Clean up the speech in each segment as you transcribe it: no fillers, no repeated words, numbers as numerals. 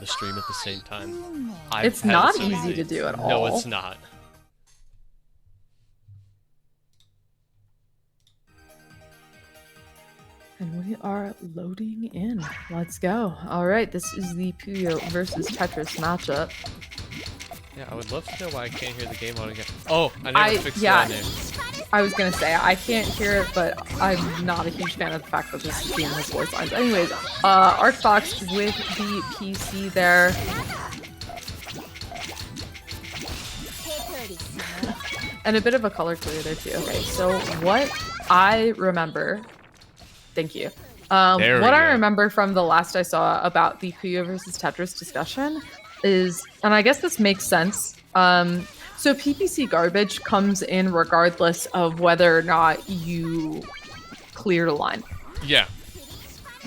the stream at the same time. It's not easy to do at all. No, it's not. And we are loading in. Let's go. All right, this is the Puyo versus Tetris matchup. Yeah, I would love to know why I can't hear the game on again. Oh, I never fixed that name. I was gonna say I can't hear it, but I'm not a huge fan of the fact that this game has voice lines. Anyways, ArcFox with the PC there. And a bit of a color clear there too. Okay, so what I remember, thank you. What I remember from the last I saw about the Puyo versus Tetris discussion is, and I guess this makes sense. So PPC garbage comes in regardless of whether or not you clear a line. Yeah.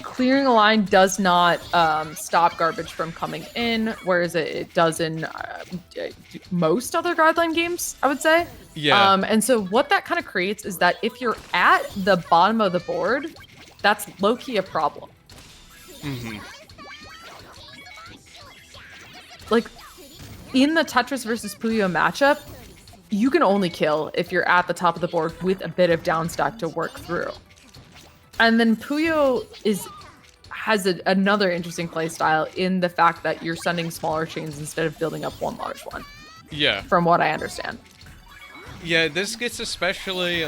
Clearing a line does not stop garbage from coming in, whereas it does in most other guideline games, I would say. Yeah. And so what that kind of creates is that if you're at the bottom of the board, that's low-key a problem. Mm-hmm. Like, in the Tetris versus Puyo matchup, you can only kill if you're at the top of the board with a bit of downstack to work through. And then Puyo has another interesting play style in the fact that you're sending smaller chains instead of building up one large one. Yeah. From what I understand. Yeah, this gets especially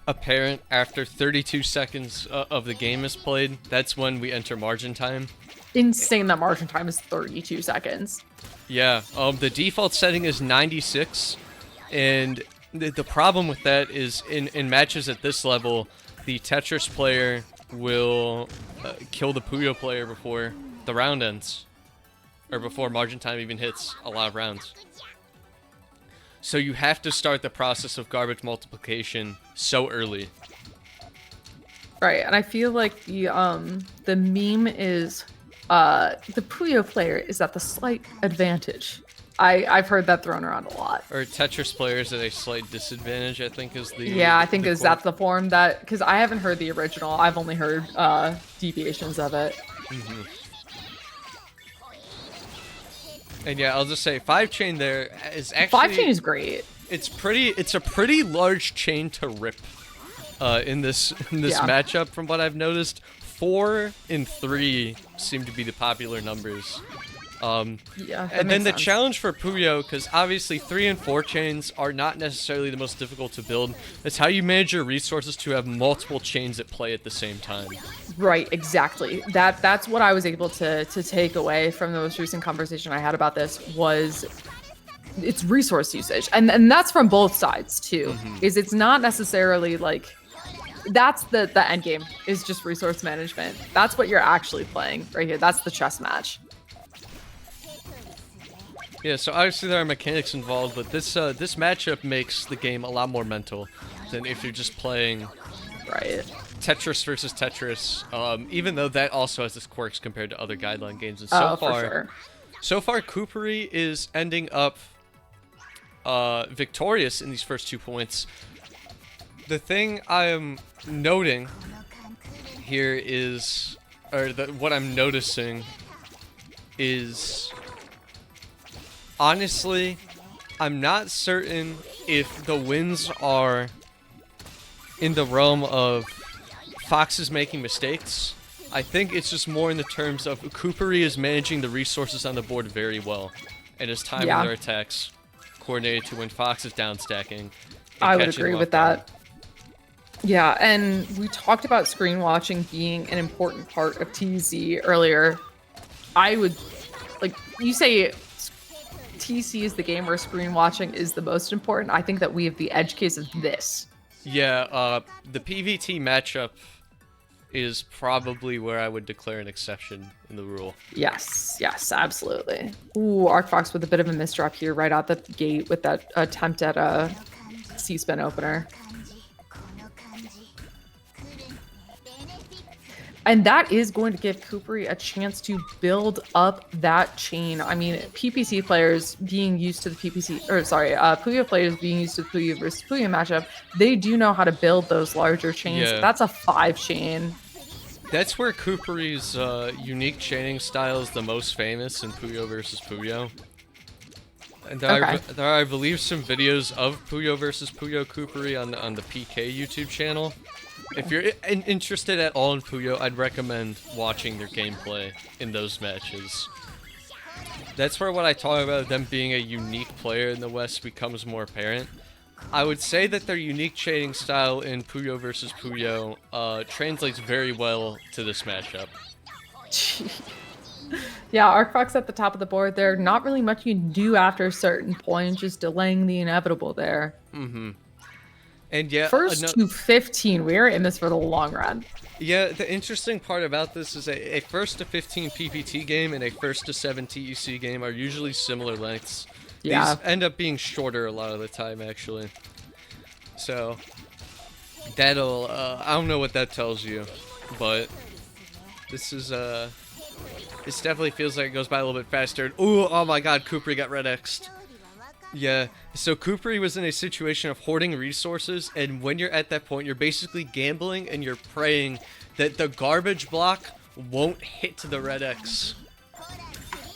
apparent after 32 seconds of the game is played. That's when we enter margin time. Insane that margin time is 32 seconds. Yeah, the default setting is 96, and the problem with that is in matches at this level, the Tetris player will kill the Puyo player before the round ends, or before margin time even hits a lot of rounds. So you have to start the process of garbage multiplication so early. Right, and I feel like the meme is the Puyo player is at the slight advantage. I've heard that thrown around a lot. Or Tetris players at a slight disadvantage, I think is the... Yeah, I think that's the form that... Because I haven't heard the original. I've only heard deviations of it. Mm-hmm. And yeah, I'll just say 5-chain there is actually... 5-chain is great. It's a pretty large chain to rip in this matchup from what I've noticed. 4 and 3 seem to be the popular numbers. Yeah, and then the challenge for Puyo, because obviously 3 and 4 chains are not necessarily the most difficult to build. It's how you manage your resources to have multiple chains at play at the same time. Right, exactly. That's what I was able to take away from the most recent conversation I had about this was it's resource usage. And that's from both sides too. Mm-hmm. Is it's not necessarily like that's the end game is just resource management. That's what you're actually playing right here. That's the chess match. Yeah, so obviously there are mechanics involved, but this matchup makes the game a lot more mental than if you're just playing Tetris versus Tetris. Even though that also has its quirks compared to other guideline games, and so far Koopary is ending up victorious in these first 2 points. The thing I am noting here is, what I'm noticing is, honestly, I'm not certain if the wins are in the realm of Fox is making mistakes. I think it's just more in the terms of Koopary is managing the resources on the board very well, and is timing their attacks coordinated to when Fox is down stacking. I would agree with that. Yeah, and we talked about screen watching being an important part of TZ earlier. I would, like, you say TC is the game where screen watching is the most important. I think that we have the edge case of this. Yeah, the PVT matchup is probably where I would declare an exception in the rule. Yes, absolutely. Ooh, ArcFox with a bit of a misdrop here right out the gate with that attempt at a C-spin opener. And that is going to give Koopary a chance to build up that chain. I mean, PPC players being used to the Puyo players being used to the Puyo versus Puyo matchup, they do know how to build those larger chains. Yeah. That's a 5-chain. That's where Koopary's unique chaining style is the most famous in Puyo versus Puyo. And there are, I believe, some videos of Puyo versus Puyo Koopary on the PK YouTube channel. If you're interested at all in Puyo, I'd recommend watching their gameplay in those matches. That's where what I talk about them being a unique player in the West becomes more apparent. I would say that their unique chaining style in Puyo versus Puyo translates very well to this matchup. Yeah, ArcFox at the top of the board there. Not really much you can do after a certain point, just delaying the inevitable there. Mm-hmm. And yeah, first to 15, we're in this for the long run. Yeah, the interesting part about this is a first to 15 PPT game and a first to 7 TEC game are usually similar lengths. Yeah. These end up being shorter a lot of the time, actually. So, that'll, I don't know what that tells you, but this is, this definitely feels like it goes by a little bit faster. Ooh, oh my god, Koopary got red X'd. Yeah, so Koopary was in a situation of hoarding resources, and when you're at that point, you're basically gambling and you're praying that the garbage block won't hit the red X.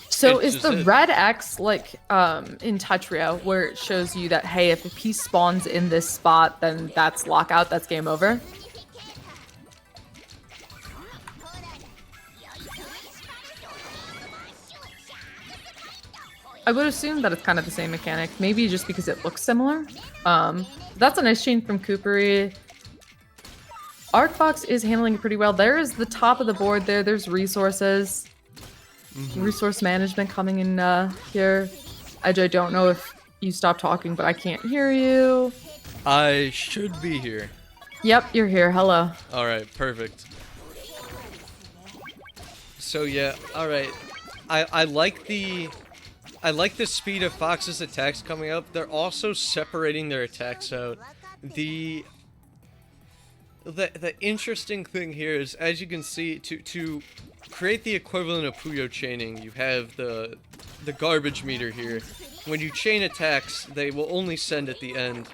So is the red X like in Tetris where it shows you that, hey, if a piece spawns in this spot, then that's lockout, that's game over? I would assume that it's kind of the same mechanic, maybe just because it looks similar. That's a nice chain from Koopary. ArcFox is handling it pretty well. There is the top of the board there. There's resources. Resource management coming in here. Edge, I don't know if you stopped talking, but I can't hear you. I should be here. Yep, you're here. Hello. Alright, perfect. So yeah, alright. I like the speed of Fox's attacks coming up. They're also separating their attacks out. The interesting thing here is, as you can see, to create the equivalent of Puyo chaining, you have the garbage meter here. When you chain attacks, they will only send at the end.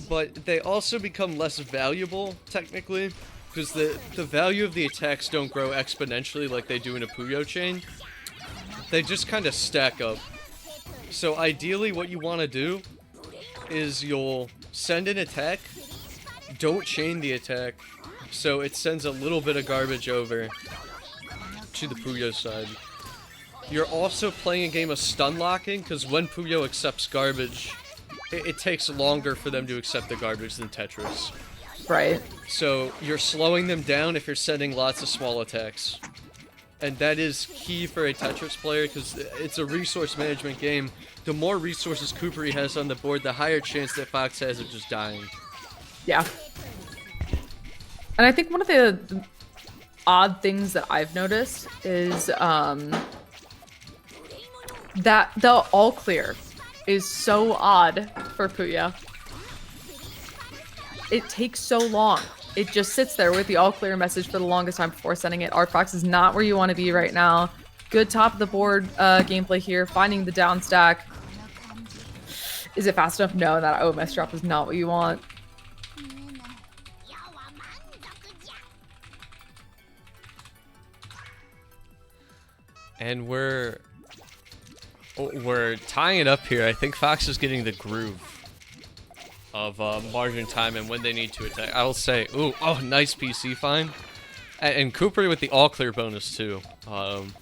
But they also become less valuable, technically, because the value of the attacks don't grow exponentially like they do in a Puyo chain. They just kind of stack up. So ideally what you want to do is you'll send an attack, don't chain the attack, so it sends a little bit of garbage over to the Puyo side. You're also playing a game of stun locking, because when Puyo accepts garbage, it takes longer for them to accept the garbage than Tetris. Right. So you're slowing them down if you're sending lots of small attacks. And that is key for a Tetris player, because it's a resource management game. The more resources Koopary has on the board, the higher chance that Fox has of just dying. Yeah. And I think one of the odd things that I've noticed is that the all clear is so odd for Puyo. It takes so long. It just sits there with the all clear message for the longest time before sending it. ArcFox is not where you want to be right now. Good top of the board gameplay here, finding the down stack. Is it fast enough? No, that OMS drop is not what you want. And we're tying it up here. I think Fox is getting the groove of margin time and when they need to attack. I will say, ooh, oh, nice PC find. And Koopary with the all clear bonus too. Kind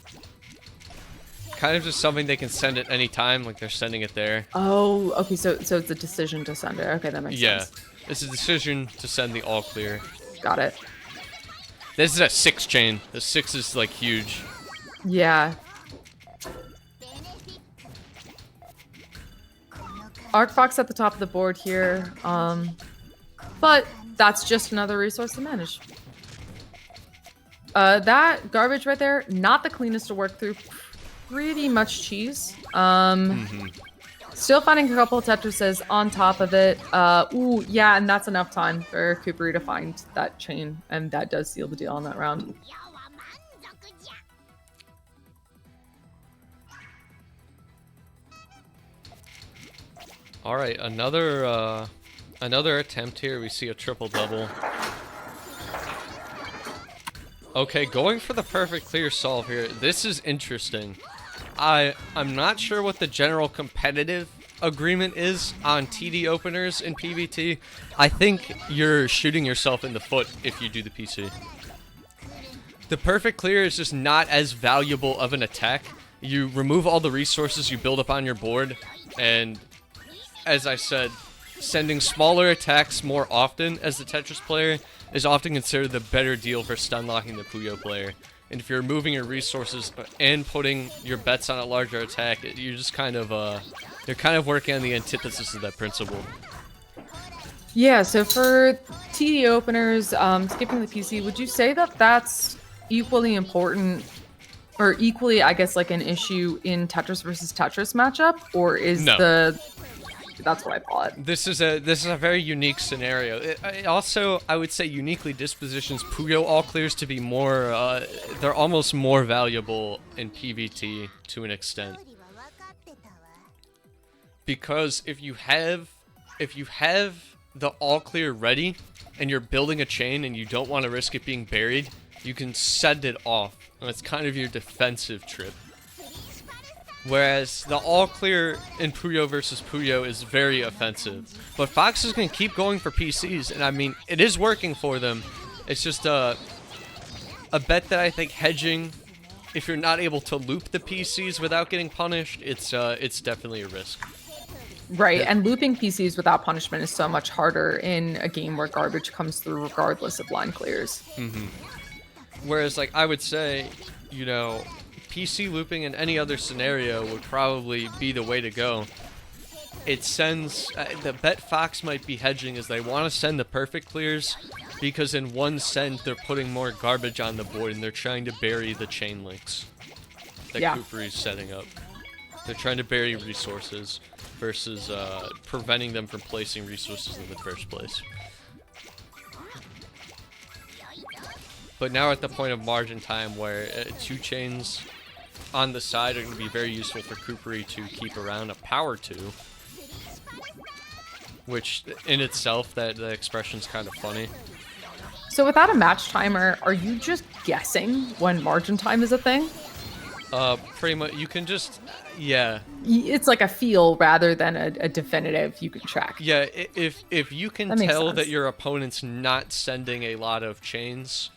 of just something they can send at any time, like they're sending it there. Oh, okay, so it's a decision to send it. Okay, that makes sense. Yeah, it's a decision to send the all clear. Got it. This is a 6 chain. The 6 is like huge. Yeah. ArcFox at the top of the board here, but that's just another resource to manage. That garbage right there, not the cleanest to work through. Pretty much cheese. Still finding a couple of Tetrises on top of it. Ooh, yeah, and that's enough time for Koopary to find that chain, and that does seal the deal on that round. All right, another attempt here. We see a triple double. Okay, going for the perfect clear solve here. This is interesting. I'm not sure what the general competitive agreement is on TD openers in PvT. I think you're shooting yourself in the foot if you do the PC. The perfect clear is just not as valuable of an attack. You remove all the resources you build up on your board, and as I said, sending smaller attacks more often as the Tetris player is often considered the better deal for stun locking the Puyo player. And if you're moving your resources and putting your bets on a larger attack, you're just kind of you're kind of working on the antithesis of that principle. Yeah, so for TD openers, skipping the PC, would you say that that's equally important, or equally, I guess, like an issue in Tetris versus Tetris matchup, or is that's what I thought. This is a very unique scenario. It also, I would say, uniquely dispositions Puyo all clears to be more. They're almost more valuable in PvT to an extent, because if you have the all clear ready and you're building a chain and you don't want to risk it being buried, you can send it off, and it's kind of your defensive trip. Whereas the all clear in Puyo versus Puyo is very offensive. But Fox is going to keep going for PCs, and I mean, it is working for them. It's just a bet that I think hedging, if you're not able to loop the PCs without getting punished, it's definitely a risk. Right, and looping PCs without punishment is so much harder in a game where garbage comes through regardless of line clears. Whereas, like, I would say, you know, PC looping in any other scenario would probably be the way to go. It sends the bet Fox might be hedging is they want to send the perfect clears, because in one send they're putting more garbage on the board and they're trying to bury the chain links that Koopary's setting up. They're trying to bury resources versus preventing them from placing resources in the first place. But now we're at the point of margin time where 2 chains on the side are going to be very useful for Koopary to keep around a power 2. Which, in itself, that expression's kind of funny. So without a match timer, are you just guessing when margin time is a thing? Pretty much, you can just, yeah. It's like a feel rather than a definitive you can track. Yeah, if you can tell that your opponent's not sending a lot of chains,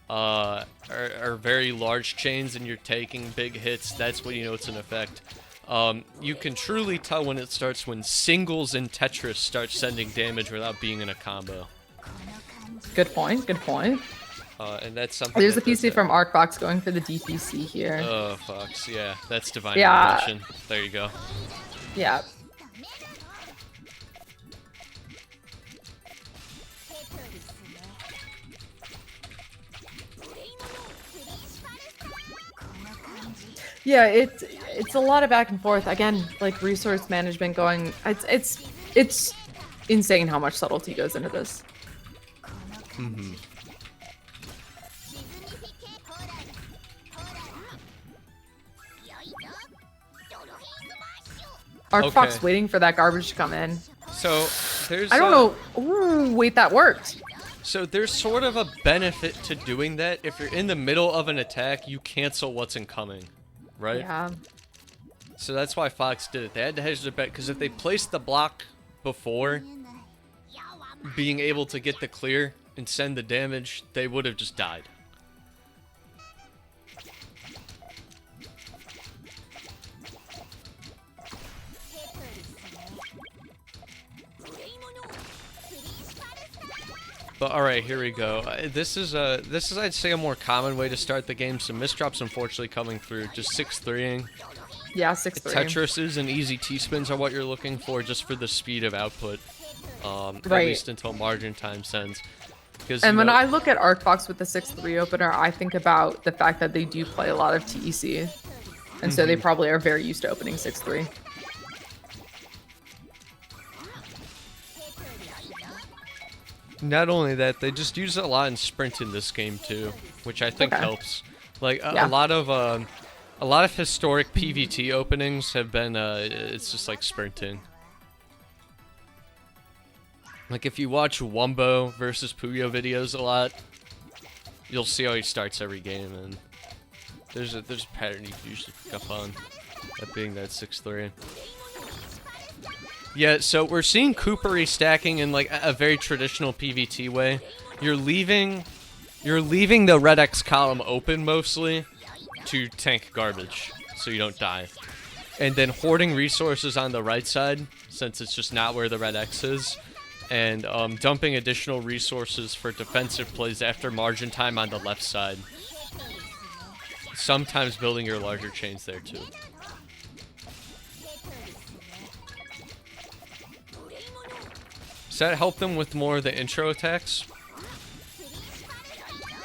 are very large chains, and you're taking big hits, that's when you know it's an effect. You can truly tell when it starts when singles in Tetris start sending damage without being in a combo. Good point, good point. And that's something. There's a PC from ArcFox going for the DPC here. Oh, Fox, yeah, that's divine intervention. There you go. Yeah. Yeah, it's a lot of back and forth. Again, like resource management going. It's insane how much subtlety goes into this. ArcFox waiting for that garbage to come in. So there's. I don't know. Ooh, wait, that worked. So there's sort of a benefit to doing that. If you're in the middle of an attack, you cancel what's incoming, right? Yeah. So that's why Fox did it. They had to hedge their bet, because if they placed the block before being able to get the clear and send the damage, they would have just died. But all right, here we go. This is I'd say a more common way to start the game. Some misdrops unfortunately coming through. Just 6-3ing. Yeah, 6-3. Tetrises and easy T-spins are what you're looking for, just for the speed of output. At least until margin time sends. And when I look at ArcFox with the 6-3 opener, I think about the fact that they do play a lot of TEC. And so they probably are very used to opening 6-3. Not only that, they just use it a lot in sprint in this game too, which I think helps. Like a lot of historic PvT openings have been it's just like sprinting. Like if you watch Wumbo versus Puyo videos a lot, you'll see how he starts every game, and there's a pattern you can usually pick up on, that being that 6-3. Yeah, so we're seeing Koopary stacking in like a very traditional PvT way. You're leaving the red X column open mostly to tank garbage, so you don't die. And then hoarding resources on the right side, since it's just not where the red X is. And dumping additional resources for defensive plays after margin time on the left side. Sometimes building your larger chains there too. Does that help them with more of the intro attacks?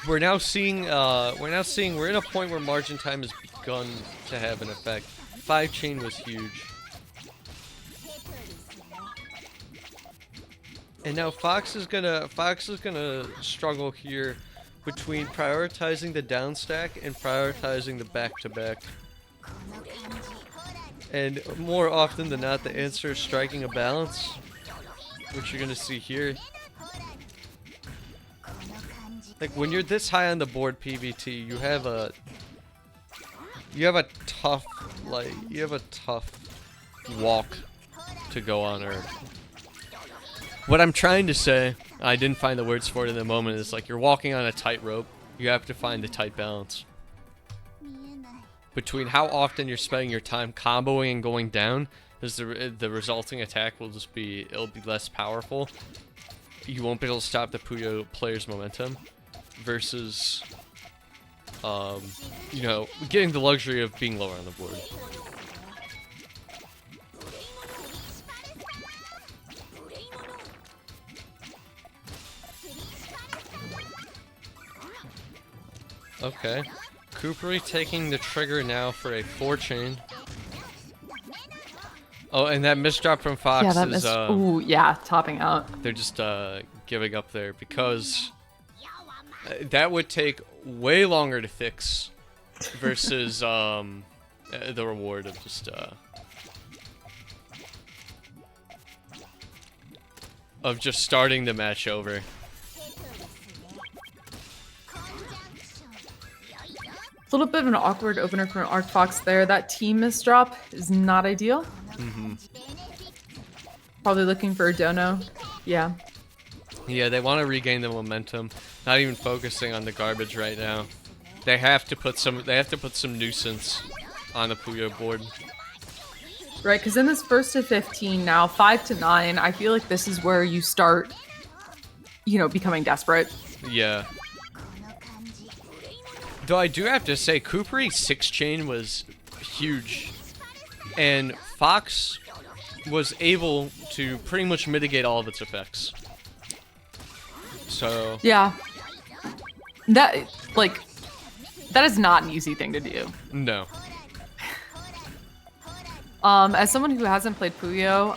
We're now seeing we're in a point where margin time has begun to have an effect. 5 chain was huge. And now Fox is gonna struggle here between prioritizing the down stack and prioritizing the back-to-back. And more often than not, the answer is striking a balance, which you're gonna see here. Like when you're this high on the board PvT, you have a tough walk to go on, or what I'm trying to say, I didn't find the words for it in the moment, is like you're walking on a tightrope. You have to find the tight balance between how often you're spending your time comboing and going down, because the resulting attack will just be, it'll be less powerful. You won't be able to stop the Puyo player's momentum, versus you know, getting the luxury of being lower on the board. Okay, Koopary taking the trigger now for a 4-chain. Oh, and that misdrop from Fox is ooh, yeah, topping out. They're just giving up there because that would take way longer to fix versus the reward of just starting the match over. A little bit of an awkward opener for an ArcFox there. That team misdrop is not ideal. Probably looking for a dono. Yeah. Yeah, they want to regain the momentum. Not even focusing on the garbage right now. They have to put some nuisance on the Puyo board. Right, because in this 1st to 15 now, 5 to 9, I feel like this is where you start, you know, becoming desperate. Yeah. Though I do have to say, Koopary's 6-chain was huge, and Fox was able to pretty much mitigate all of its effects. So yeah, that is not an easy thing to do. No. As someone who hasn't played Puyo,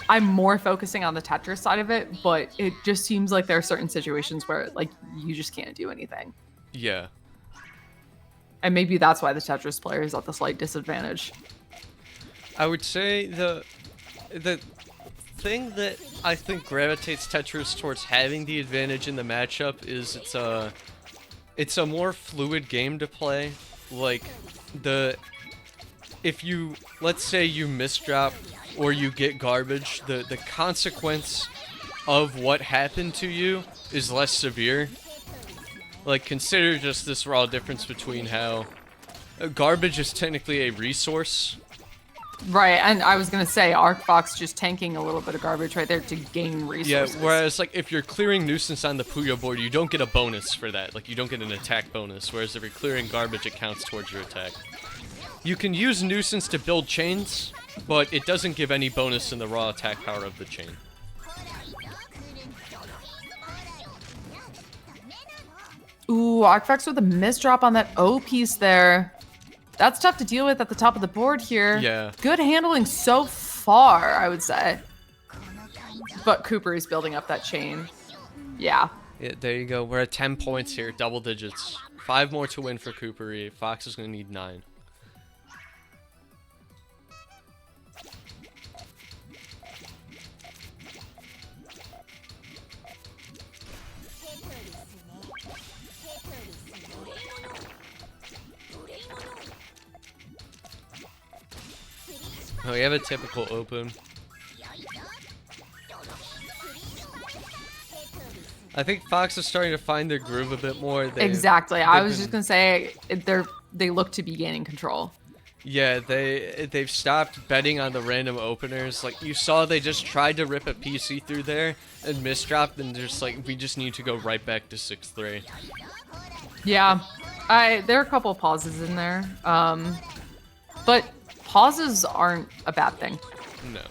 I'm more focusing on the Tetris side of it, but it just seems like there are certain situations where like you just can't do anything. Yeah. And maybe that's why the Tetris player is at the slight disadvantage. I would say the thing that I think gravitates Tetris towards having the advantage in the matchup is it's a more fluid game to play. Like if you, let's say you misdrop or you get garbage, the consequence of what happened to you is less severe. Like, consider just this raw difference between how garbage is technically a resource. Right, and I was gonna say ArcFox just tanking a little bit of garbage right there to gain resources. Yeah, whereas like if you're clearing nuisance on the Puyo board, you don't get a bonus for that. Like you don't get an attack bonus, whereas if you're clearing garbage, it counts towards your attack. You can use nuisance to build chains, but it doesn't give any bonus in the raw attack power of the chain. Ooh, ArcFox with a misdrop on that O piece there. That's tough to deal with at the top of the board here. Yeah. Good handling so far, I would say. But Koopary's building up that chain. Yeah. Yeah, there you go. We're at 10 points here, double digits. 5 more to win for Koopary. Fox is going to need 9. Oh, we have a typical open. I think Fox is starting to find their groove a bit more. Exactly. I was just gonna say they look to be gaining control. Yeah, they've stopped betting on the random openers. Like you saw, they just tried to rip a PC through there and misdropped, and just like we just need to go right back to 6-3. Yeah, there are a couple of pauses in there, but pauses aren't a bad thing. No.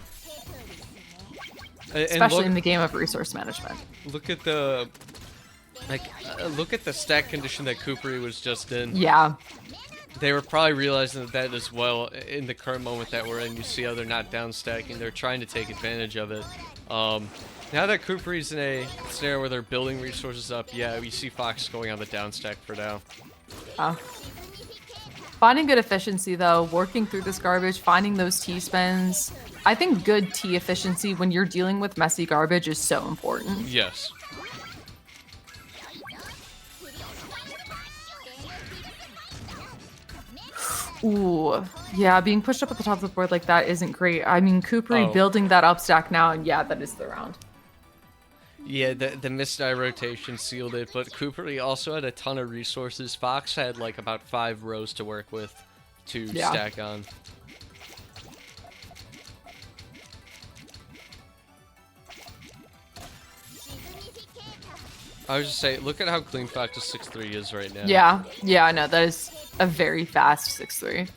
Especially in the game of resource management. Look at the look at the stack condition that Koopary was just in. Yeah. They were probably realizing that as well in the current moment that we're in. You see how they're not down stacking. They're trying to take advantage of it. Now that Koopary's in a scenario where they're building resources up, yeah, we see Fox going on the down stack for now. Finding good efficiency, though, working through this garbage, finding those T-spins. I think good T efficiency when you're dealing with messy garbage is so important. Yes. Ooh, yeah, being pushed up at the top of the board like that isn't great. I mean, Koopary building that up stack now, and yeah, that is the round. Yeah, the misdive rotation sealed it, but Koopary also had a ton of resources. Fox had like about 5 rows to work with to stack on. I was just saying, look at how clean Fox's 6-3 is right now. Yeah, I know. That is a very fast 6-3.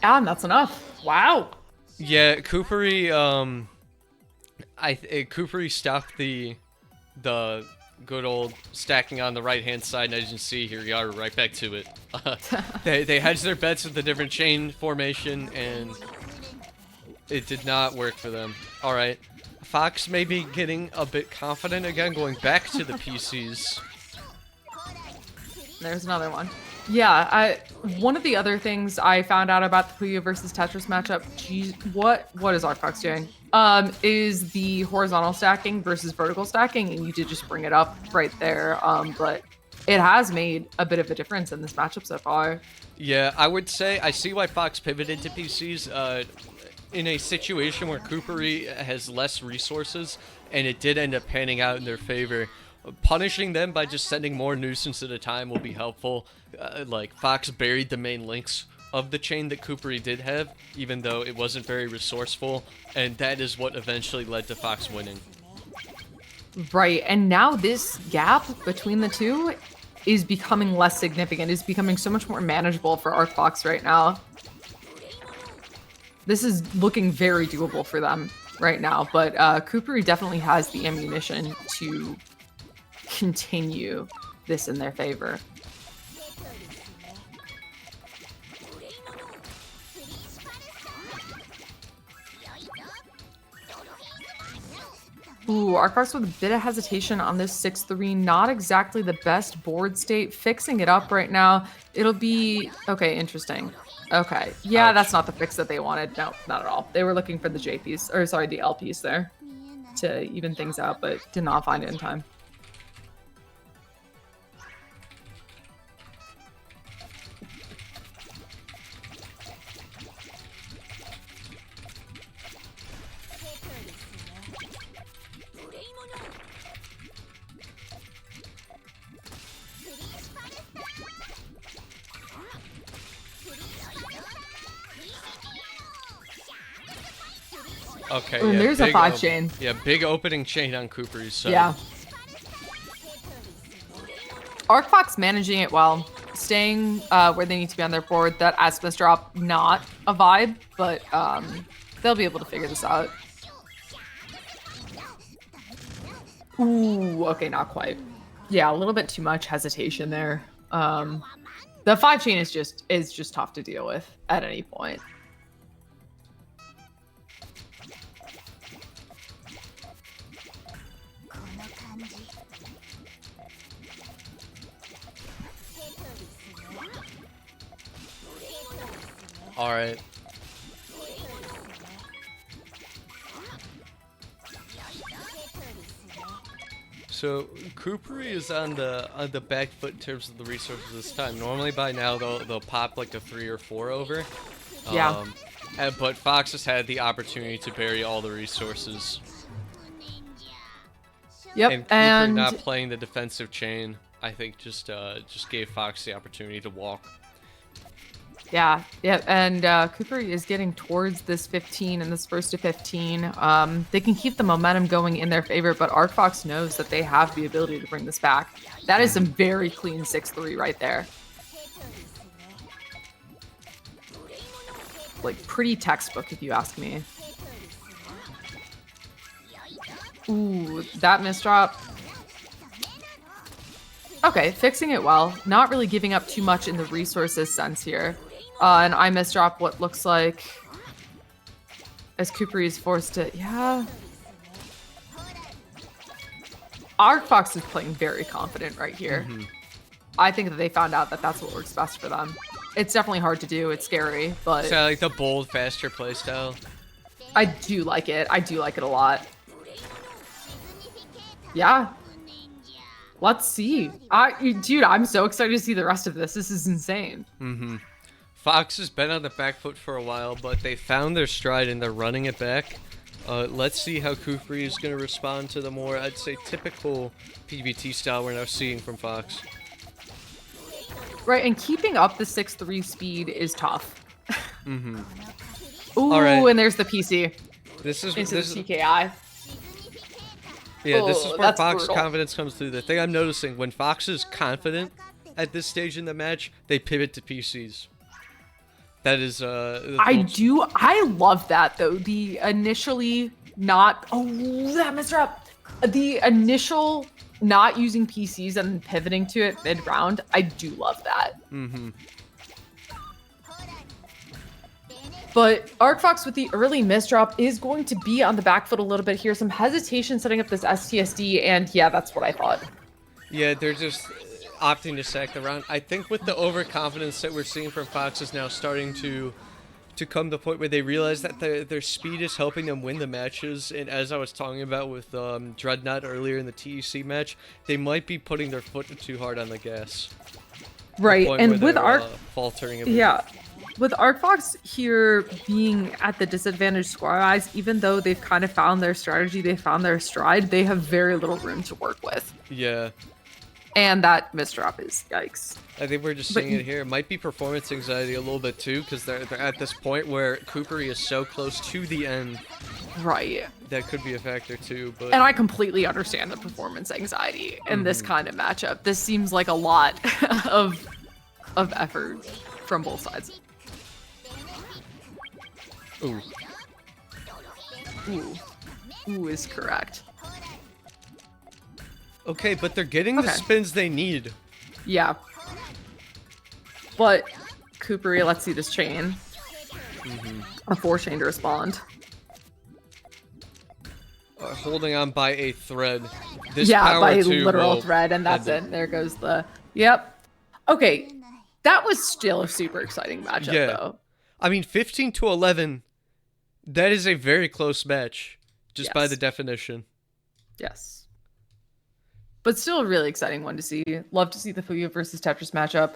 And that's enough. Wow. Yeah, Koopary, Koopary stopped the good old stacking on the right-hand side, and as you can see, here we are, right back to it. They hedged their bets with a different chain formation, and it did not work for them. All right. Fox may be getting a bit confident again, going back to the PCs. There's another one. Yeah, one of the other things I found out about the Puyo versus Tetris matchup, geez, what is ArcFox doing? Is the horizontal stacking versus vertical stacking, and you did just bring it up right there. But it has made a bit of a difference in this matchup so far. Yeah, I would say I see why Fox pivoted to PCs. In a situation where Koopary has less resources, and it did end up panning out in their favor, punishing them by just sending more nuisance at a time will be helpful. Like, Fox buried the main links of the chain that Koopary did have, even though it wasn't very resourceful, and that is what eventually led to Fox winning. Right, and now this gap between the two is becoming less significant, is becoming so much more manageable for ArcFox right now. This is looking very doable for them right now, but Koopary definitely has the ammunition to continue this in their favor. Ooh, ArcFox with a bit of hesitation on this 6-3. Not exactly the best board state. Fixing it up right now. It'll be... Okay, interesting. Okay. Yeah, Ouch. That's not the fix that they wanted. No, not at all. They were looking for the J piece, or sorry, the L piece there to even things out, but did not find it in time. Okay, yeah, there's a 5 chain. Yeah, big opening chain on Koopary's side. Yeah. ArcFox managing it well, staying where they need to be on their board. That Asmus drop, not a vibe, but they'll be able to figure this out. Ooh, okay, not quite. Yeah, a little bit too much hesitation there. The 5 chain is just tough to deal with at any point. All right. So Koopary is on the back foot in terms of the resources this time. Normally by now they'll pop like a 3 or 4 over. Yeah. But Fox has had the opportunity to bury all the resources. Yep. And Koopary And not playing the defensive chain, I think just gave Fox the opportunity to walk. yeah. And Koopary is getting towards this 15 and this first to 15. They can keep the momentum going in their favor, but ArcFox knows that they have the ability to bring this back. That is some very clean 6-3 right there. Like, pretty textbook, if you ask me. Ooh, that misdrop. Okay, fixing it well. Not really giving up too much in the resources sense here. And I misdrop what looks like as Koopary is forced to... Yeah. ArcFox is playing very confident right here. I think that they found out that that's what works best for them. It's definitely hard to do. It's scary, but... So I like the bold, faster playstyle. I do like it. I do like it a lot. Yeah. Let's see. Dude, I'm so excited to see the rest of this. This is insane. Fox has been on the back foot for a while, but they found their stride and they're running it back. Let's see how Koopary is going to respond to the more, I'd say, typical PVT style we're now seeing from Fox. Right, and keeping up the 6-3 speed is tough. Ooh, All right. and there's the PC. This is Into the TKI. Yeah, this is Oh, where that's Fox brutal. confidence comes through. The thing I'm noticing, when Fox is confident at this stage in the match, they pivot to PCs. That is, I love that, though. The initially not... Oh, that misdrop. The initial not using PCs and pivoting to it mid-round, I do love that. But ArcFox with the early misdrop is going to be on the back foot a little bit here. Some hesitation setting up this STSD, and yeah, that's what I thought. Yeah, they're just opting to sack the round. I think with the overconfidence that we're seeing from Fox is now starting to come to the point where they realize that their speed is helping them win the matches. And as I was talking about with Dreadnought earlier in the TEC match, they might be putting their foot too hard on the gas. Right, and with faltering a bit. Yeah. With ArcFox here being at the disadvantage score-wise, even though they've kind of found their strategy, they found their stride, they have very little room to work with. Yeah. And that misdrop is yikes. I think we're just seeing it here. It might be performance anxiety a little bit too, because they're at this point where Koopary is so close to the end. Right. That could be a factor too. But and I completely understand the performance anxiety in this kind of matchup. This seems like a lot of effort from both sides. Ooh. Ooh is correct. Okay, but they're getting the spins they need. Yeah. But Koopary, let's see this chain. A 4-chain to respond. Holding on by a thread. This yeah, by a too literal will thread, and that's it. There goes the... Yep. Okay. That was still a super exciting matchup, though. I mean, 15-11, that is a very close match, just by the definition. Yes. But still a really exciting one to see. Love to see the Puyo versus Tetris matchup.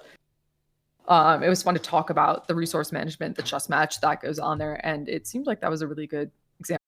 It was fun to talk about the resource management, the chess match that goes on there, and it seemed like that was a really good